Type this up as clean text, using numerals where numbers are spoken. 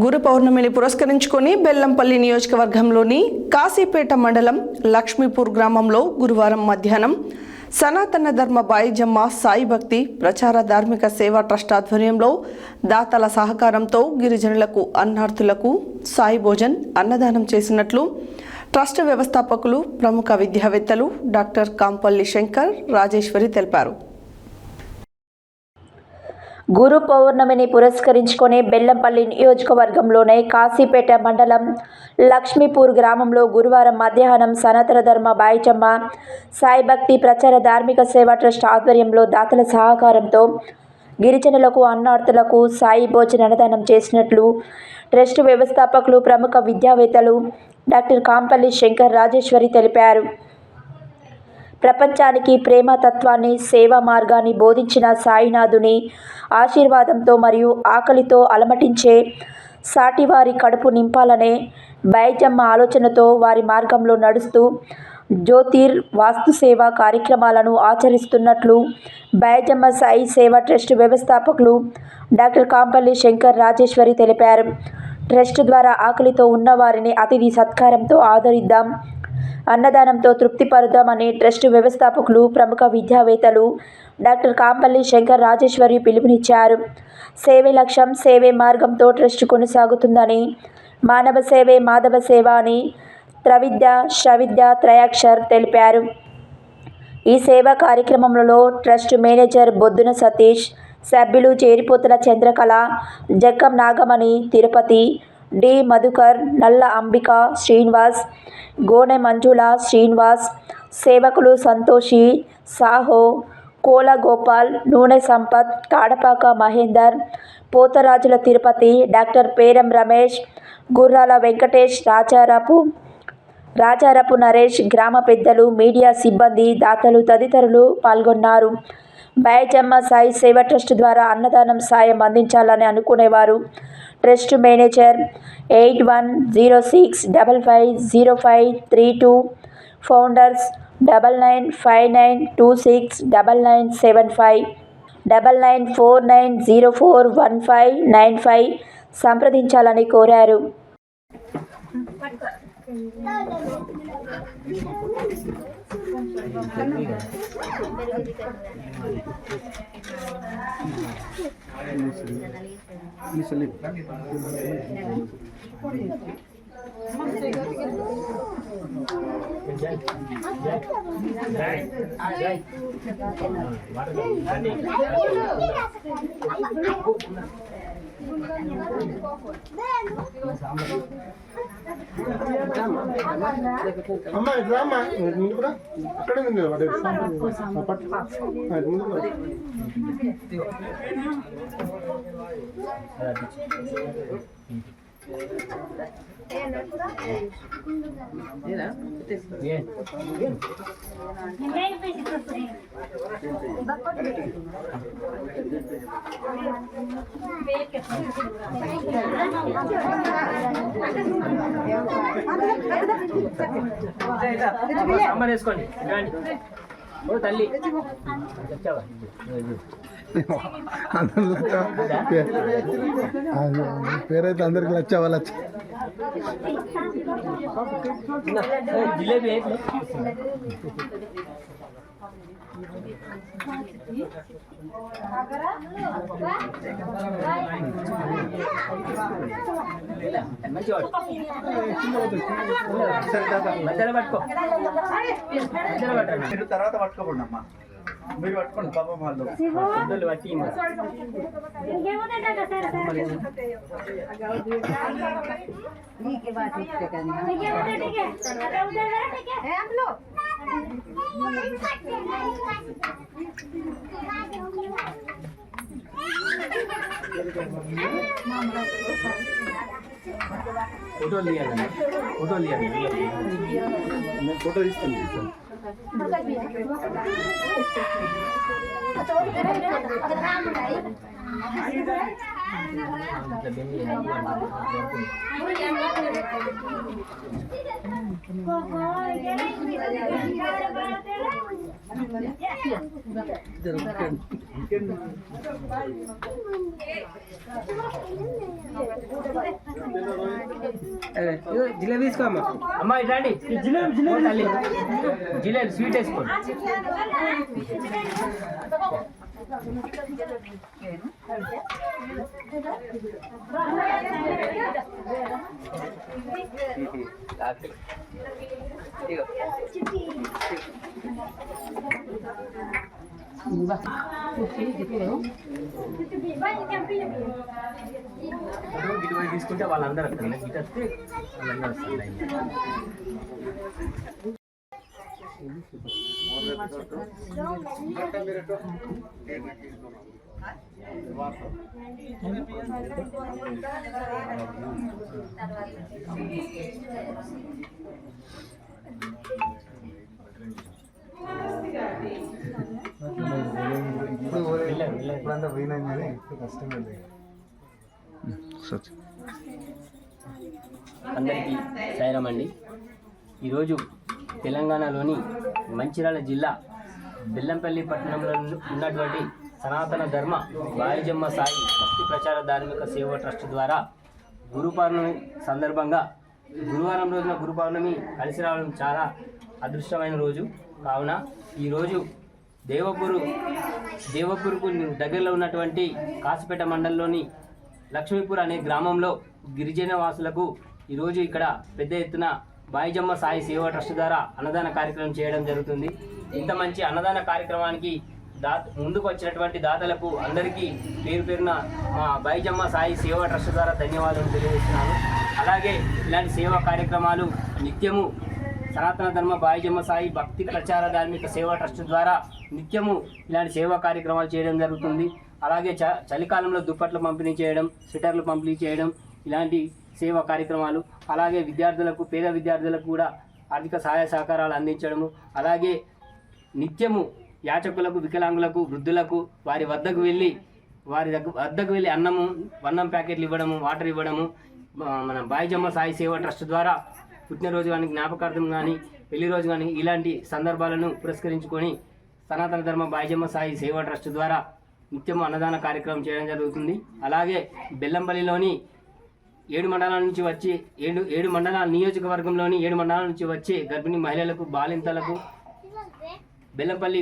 గురు పౌర్ణమిని పురస్కరించుకొని బెల్లంపల్లి నియోజకవర్గంలోని కాశీపేట మండలం లక్ష్మీపూర్ గ్రామంలో గురువారం మధ్యాహ్నం సనాతన ధర్మ బాయిజమ్మ సాయి భక్తి ప్రచార ధార్మిక సేవా ట్రస్ట్ ఆధ్వర్యంలో దాతల సహకారంతో గిరిజనులకు అన్నార్థులకు సాయి భోజన్ అన్నదానం చేసినట్లు ట్రస్ట్ వ్యవస్థాపకులు ప్రముఖ విద్యావేత్తలు డాక్టర్ కాంపల్లి శంకర్ రాజేశ్వరి తెలిపారు. గురు పౌర్ణమిని పురస్కరించుకొని బెల్లంపల్లి నియోజకవర్గంలోని కాశీపేట మండలం లక్ష్మీపూర్ గ్రామంలో గురువారం మధ్యాహ్నం సనాతన ధర్మ బాయిజమ్మ సాయి భక్తి ప్రచార ధార్మిక సేవా ట్రస్ట్ ఆధ్వర్యంలో దాతల సహకారంతో గిరిజనులకు అన్నార్థులకు సాయి భోజన అన్నదానం చేసినట్లు ట్రస్ట్ వ్యవస్థాపకులు ప్రముఖ విద్యావేత్తలు డాక్టర్ కాంపల్లి శంకర్ రాజేశ్వరి తెలిపారు. ప్రపంచానికి ప్రేమ తత్వాన్ని సేవా మార్గాన్ని బోధించిన సాయినాథుని ఆశీర్వాదంతో మరియు ఆకలితో అలమటించే సాటివారి కడుపు నింపాలనే బాయిజమ్మ ఆలోచనతో వారి మార్గంలో నడుస్తూ జ్యోతిర్ వాస్తు సేవా కార్యక్రమాలను ఆచరిస్తున్నట్లు బాయిజమ్మ సాయి సేవా ట్రస్ట్ వ్యవస్థాపకులు డాక్టర్ కాంపల్లి శంకర్ రాజేశ్వరి తెలిపారు. ట్రస్ట్ ద్వారా ఆకలితో ఉన్నవారిని అతిథి సత్కారంతో ఆదరిద్దాం, అన్నదానంతో తృప్తిపరుద్దామని ట్రస్ట్ వ్యవస్థాపకులు ప్రముఖ విద్యావేత్తలు డాక్టర్ కాంపల్లి శంకర్ రాజేశ్వరి పిలుపునిచ్చారు. సేవే లక్ష్యం, సేవే మార్గంతో ట్రస్ట్ కొనసాగుతుందని, మానవ సేవే మాధవ సేవ అని త్రవిద్య శ్రవిద్య త్రయాక్షర్ తెలిపారు. ఈ సేవా కార్యక్రమంలో ట్రస్ట్ మేనేజర్ బొద్దున సతీష్, సభ్యులు చేరిపోతుల చంద్రకళ, జక్కం నాగమణి, తిరుపతి, డి మధుకర్, నల్ల అంబిక శ్రీనివాస్, గోనె మంజుల శ్రీనివాస్, సేవకులు సంతోషి, సాహో, కోల గోపాల్, నూనె సంపత్, కాడపాక మహేందర్, పోతరాజుల తిరుపతి, డాక్టర్ పేరం రమేష్, గుర్రాల వెంకటేష్, రాజారపు నరేష్, గ్రామ పెద్దలు, మీడియా సిబ్బంది, దాతలు తదితరులు పాల్గొన్నారు. బాయిజమ్మ సాయి సేవా ట్రస్ట్ ద్వారా అన్నదానం సాయం అందించాలని అనుకునేవారు ట్రస్ట్ మేనేజర్ 8106550532, ఫౌండర్స్ 9959269975, 9949041595 సంప్రదించాలని కోరారు. అమ్మా ఇట్లా అమ్మా ముందు కూడా అక్కడే ఉంది వేసుకోండి తల్లి పేరైతే అందరికి లచ్చా జిలేబీ మధ్యలో పట్టుకో, మీరు తర్వాత పట్టుకోకుండా అమ్మా, మీరు పట్టుకోండి పాపం వాళ్ళు పట్టి ఫోటోలు తీయాలి, ఫోటోలు తీయాలి, ఫోటో తీస్తుంది. జరుగుతుంది జిలేబీ తీసుకో అమ్మ. అమ్మ ఇట్లాండి జిలేబీ స్వీట్ వేసుకోండి. గిట్టుబడి తీసుకుంటే వాళ్ళందరూ వస్తారు. గిట్ వస్తే వాళ్ళందరూ వస్తారు. ఇప్పుడంతా పోయినాం కానీ ఇప్పుడు కష్టమే లేదు. అందరికీ సాయిరామ్ అండి. ఈరోజు తెలంగాణలోని మంచిర్యాల జిల్లా బెల్లంపల్లి పట్టణంలో ఉన్నటువంటి సనాతన ధర్మ బాయిజమ్మ సాయి భక్తి ప్రచార ధార్మిక సేవ ట్రస్ట్ ద్వారా గురు పౌర్ణమి సందర్భంగా గురువారం రోజున గురు పౌర్ణమి కలిసి రావడం చాలా అదృష్టమైన రోజు. కావున ఈరోజు దేవపూర్కు దగ్గరలో ఉన్నటువంటి కాసిపేట మండలంలోని లక్ష్మీపూర్ అనే గ్రామంలో గిరిజన వాసులకు ఈరోజు ఇక్కడ పెద్ద ఎత్తున బాయిజమ్మ సాయి సేవా ట్రస్ట్ ద్వారా అన్నదాన కార్యక్రమం చేయడం జరుగుతుంది. ఇంత మంచి అన్నదాన కార్యక్రమానికి ముందుకు వచ్చినటువంటి దాతలకు అందరికీ పేరు పేరున మా బాయిజమ్మ సాయి సేవా ట్రస్ట్ ద్వారా ధన్యవాదాలు తెలియజేస్తున్నాను. అలాగే ఇలాంటి సేవా కార్యక్రమాలు నిత్యము సనాతన ధర్మ బాయిజమ్మ సాయి భక్తి ప్రచార ధార్మిక సేవా ట్రస్ట్ ద్వారా నిత్యము ఇలాంటి సేవా కార్యక్రమాలు చేయడం జరుగుతుంది. అలాగే చలికాలంలో దుప్పట్లు పంపిణీ చేయడం, స్వెటర్లు పంపిణీ చేయడం, ఇలాంటి సేవా కార్యక్రమాలు, అలాగే విద్యార్థులకు పేద విద్యార్థులకు కూడా ఆర్థిక సహాయ సహకారాలు అందించడము, అలాగే నిత్యము యాచకులకు, వికలాంగులకు, వృద్ధులకు వారి వద్దకు వెళ్ళి అన్నం ప్యాకెట్లు ఇవ్వడము, వాటర్ ఇవ్వడము, మన బాయిజమ్మ సాయి సేవా ట్రస్ట్ ద్వారా పుట్టినరోజు కానీ, జ్ఞాపకార్థం కానీ, పెళ్లి రోజు కానీ ఇలాంటి సందర్భాలను పురస్కరించుకొని సనాతన ధర్మ బాయిజమ్మ సాయి సేవా ట్రస్ట్ ద్వారా నిత్యం అన్నదాన కార్యక్రమం చేయడం జరుగుతుంది. అలాగే బెల్లంపల్లిలోని 7 మండలాల నుంచి వచ్చి 7 మండలాల నియోజకవర్గంలోని 7 మండలాల నుంచి వచ్చే గర్భిణీ మహిళలకు, బాలింతలకు బెల్లంపల్లి